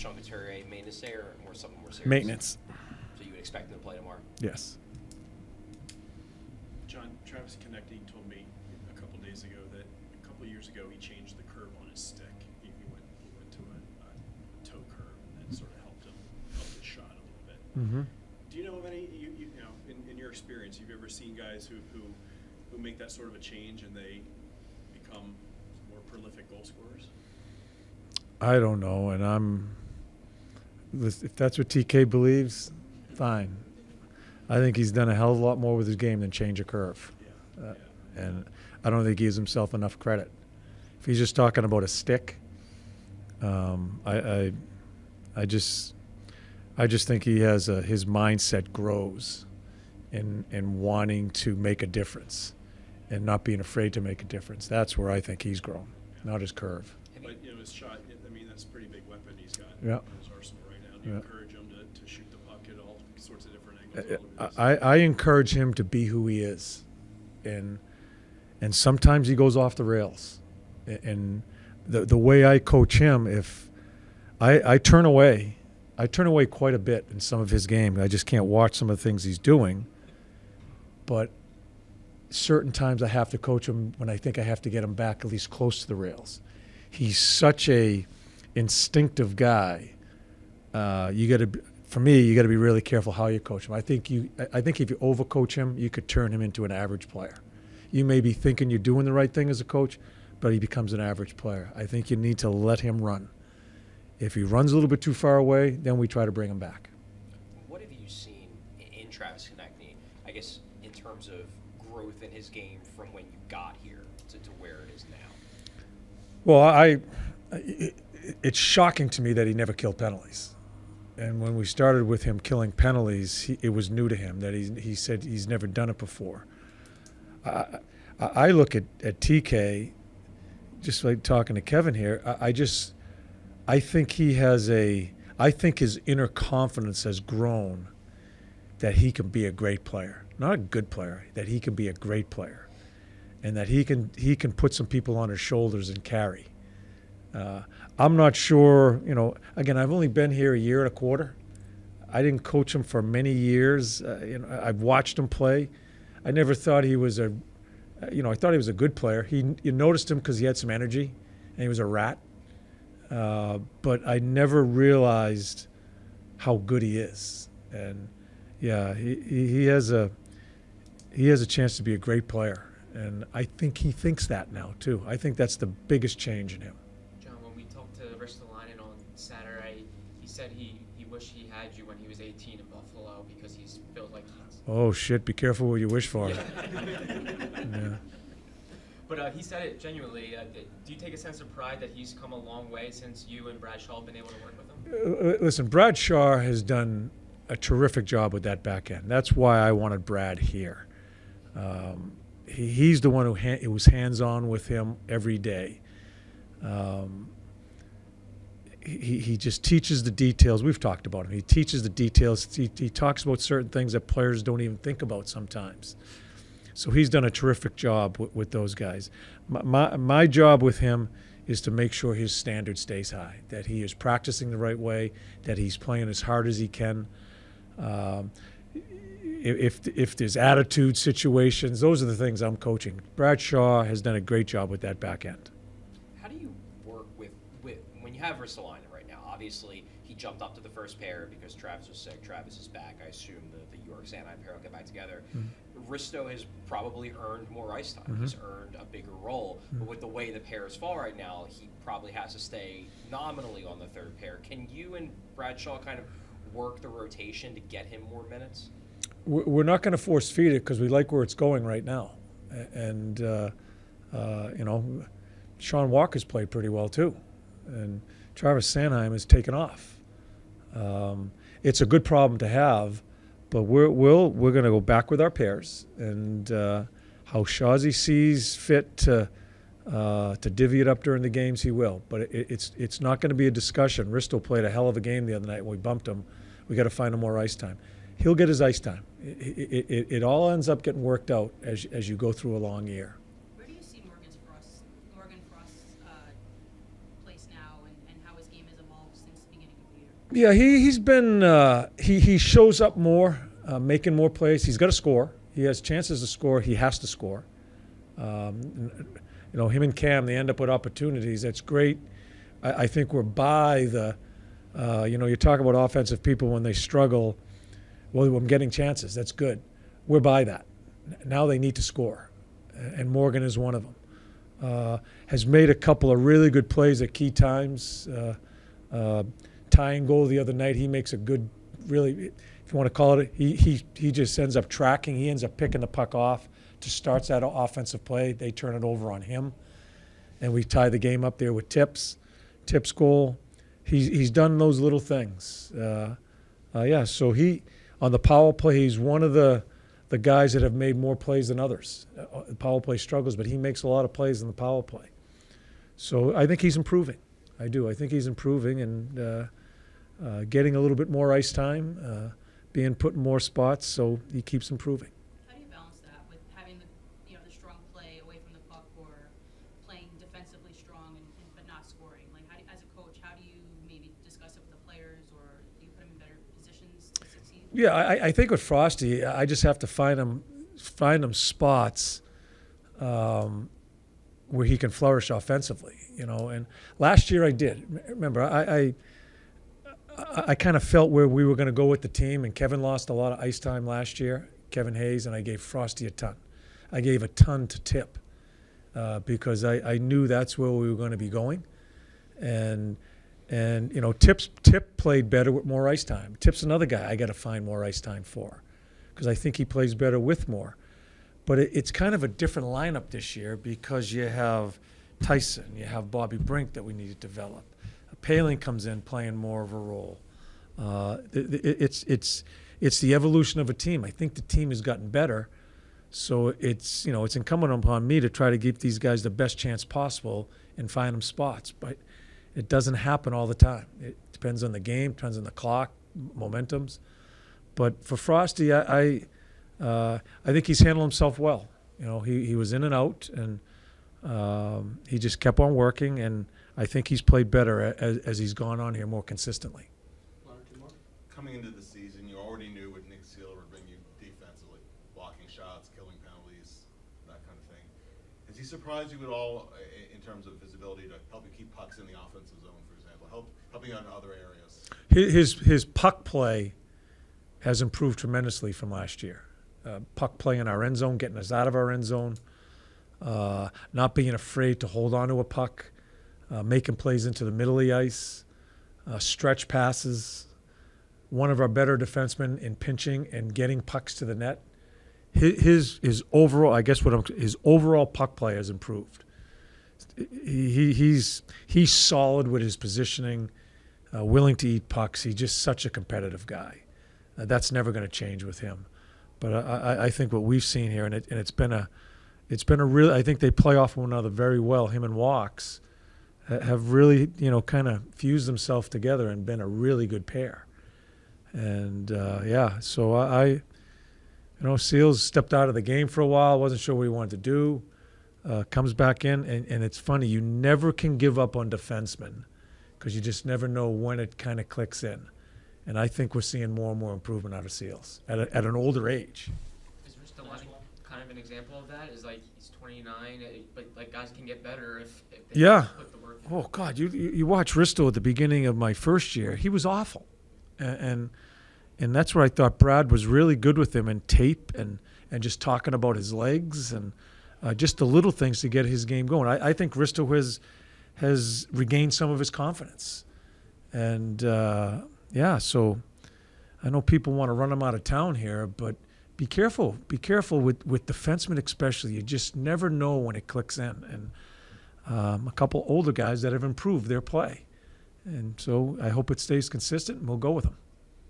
Sean Couturier maintenance day or more something more serious? Maintenance. So you would expect him to play tomorrow? Yes. John, Travis Konecny told me a couple days ago that a couple years ago he changed the curve on his stick. He went to a toe curve, and that sort of helped his shot a little bit. Mm-hmm. Do you know of any, in your experience, you've ever seen guys who make that sort of a change and they become more prolific goal scorers? I don't know, and if that's what TK believes, fine. I think he's done a hell of a lot more with his game than change a curve. Yeah. And I don't think he gives himself enough credit. If he's just talking about a stick, I just think he has his mindset grows in wanting to make a difference and not being afraid to make a difference. That's where I think he's grown, not his curve. But his shot, I mean, that's a pretty big weapon he's got Yeah. in his arsenal right now. Do you encourage him to shoot the puck at all sorts of different angles? I encourage him to be who he is, and sometimes he goes off the rails. And the way I coach him, if I turn away quite a bit in some of his game. I just can't watch some of the things he's doing. But certain times I have to coach him when I think I have to get him back at least close to the rails. He's such a instinctive guy. You got to, for me, you got to be really careful how you coach him. I think if you overcoach him, you could turn him into an average player. You may be thinking you're doing the right thing as a coach, but he becomes an average player. I think you need to let him run. If he runs a little bit too far away, then we try to bring him back. What have you seen in Travis Konecny, I guess, in terms of growth in his game from when you got here to where it is now? Well, it's shocking to me that he never killed penalties. And when we started with him killing penalties, it was new to him that he said he's never done it before. I look at TK, just like talking to Kevin here, I think I think his inner confidence has grown that he can be a great player. Not a good player, that he can be a great player. And that he can put some people on his shoulders and carry. I'm not sure, again, I've only been here a year and a quarter. I didn't coach him for many years. I've watched him play. I never thought he was I thought he was a good player. You noticed him because he had some energy and he was a rat. But I never realized how good he is. And yeah, he has a chance to be a great player. And I think he thinks that now too. I think that's the biggest change in him. John, when we talked to Ristolainen on Saturday, he said he wished he had you when he was 18 in Buffalo because he's feels like he's... Oh shit! Be careful what you wish for. Yeah. Yeah. But he said it genuinely. Do you take a sense of pride that he's come a long way since you and Brad Shaw have been able to work with him? Listen, Brad Shaw has done a terrific job with that back end. That's why I wanted Brad here. He's the one who was hands-on with him every day. He just teaches the details. We've talked about him. He teaches the details. He talks about certain things that players don't even think about sometimes. So he's done a terrific job with those guys. My job with him is to make sure his standard stays high, that he is practicing the right way, that he's playing as hard as he can. If there's attitude situations, those are the things I'm coaching. Brad Shaw has done a great job with that back end. How do you work with when you have Ristolainen right now? Obviously, he jumped up to the first pair because Travis was sick. Travis is back. I assume the York-Sanheim pair will get back together. Mm-hmm. Risto has probably earned more ice time. Mm-hmm. He's earned a bigger role. Mm-hmm. But with the way the pairs fall right now, he probably has to stay nominally on the third pair. Can you and Brad Shaw kind of work the rotation to get him more minutes? We're not going to force feed it because we like where it's going right now. And, Sean Walker's played pretty well too. And Travis Sanheim has taken off. It's a good problem to have, but we're going to go back with our pairs. And how Shawzy sees fit to divvy it up during the games, he will. But it's not going to be a discussion. Risto played a hell of a game the other night when we bumped him. We got to find him more ice time. He'll get his ice time. It all ends up getting worked out as you go through a long year. Where do you see Morgan Frost's place now and how his game has evolved since the beginning of the Yeah, he's been he shows up more, making more plays. He's got to score. He has chances to score. He has to score. Him and Cam, they end up with opportunities. That's great. I think we're by the, you talk about offensive people when they struggle. Well, I'm getting chances. That's good. We're by that. Now they need to score, and Morgan is one of them. Has made a couple of really good plays at key times. Tying goal the other night. He makes a good, really, if you want to call it, he just ends up tracking. He ends up picking the puck off to start that offensive play. They turn it over on him, and we tie the game up there with Tips goal. He's done those little things. So he on the power play, he's one of the guys that have made more plays than others. The power play struggles, but he makes a lot of plays in the power play. So I think he's improving. I do. I think he's improving and getting a little bit more ice time, being put in more spots, so he keeps improving. How do you balance that with having the strong play away from the puck or playing defensively strong but not scoring? Like, as a coach, how do you maybe discuss it with the players, or do you put them in better positions to succeed? Yeah, I think with Frosty, I just have to find him spots where he can flourish offensively, And last year I did. Remember, I kind of felt where we were going to go with the team, and Kevin lost a lot of ice time last year, Kevin Hayes, and I gave Frosty a ton. I gave a ton to Tip because I knew that's where we were going to be going. And Tip played better with more ice time. Tip's another guy I got to find more ice time for because I think he plays better with more. But it's kind of a different lineup this year because you have Tyson, you have Bobby Brink that we need to develop. Paling comes in playing more of a role. It's the evolution of a team. I think the team has gotten better, so it's incumbent upon me to try to give these guys the best chance possible and find them spots. But it doesn't happen all the time. It depends on the game, depends on the clock, momentums. But for Frosty, I think he's handled himself well. He was in and out, and he just kept on working, and I think he's played better as he's gone on here more consistently. Coming into the season, you already knew what Nick Sealer would bring you defensively, blocking shots, killing penalties, that kind of thing. Has he surprised you at all in terms of his ability to help you keep pucks in the offensive zone, for example, helping out in other areas? His puck play has improved tremendously from last year. Puck play in our end zone, getting us out of our end zone, not being afraid to hold on to a puck, making plays into the middle of the ice, stretch passes. One of our better defensemen in pinching and getting pucks to the net. His overall, his overall puck play has improved. He's solid with his positioning, willing to eat pucks. He's just such a competitive guy. That's never going to change with him. But I think what we've seen here, and it's been a real. I think they play off one another very well. Him and Walks have really kind of fused themselves together and been a really good pair. And so Seals stepped out of the game for a while. Wasn't sure what he wanted to do. Comes back in, and it's funny. You never can give up on defensemen because you just never know when it kind of clicks in. And I think we're seeing more and more improvement out of Seals at an older age. Is Ristolainen kind of an example of that? Is like he's 29, but like guys can get better if they put the work in. Oh God, you watch Risto at the beginning of my first year. He was awful, and that's where I thought Brad was really good with him and tape and just talking about his legs and just the little things to get his game going. I think Risto has regained some of his confidence, and so I know people want to run him out of town here, but be careful. Be careful with defensemen especially. You just never know when it clicks in. And a couple older guys that have improved their play. And so I hope it stays consistent, and we'll go with them.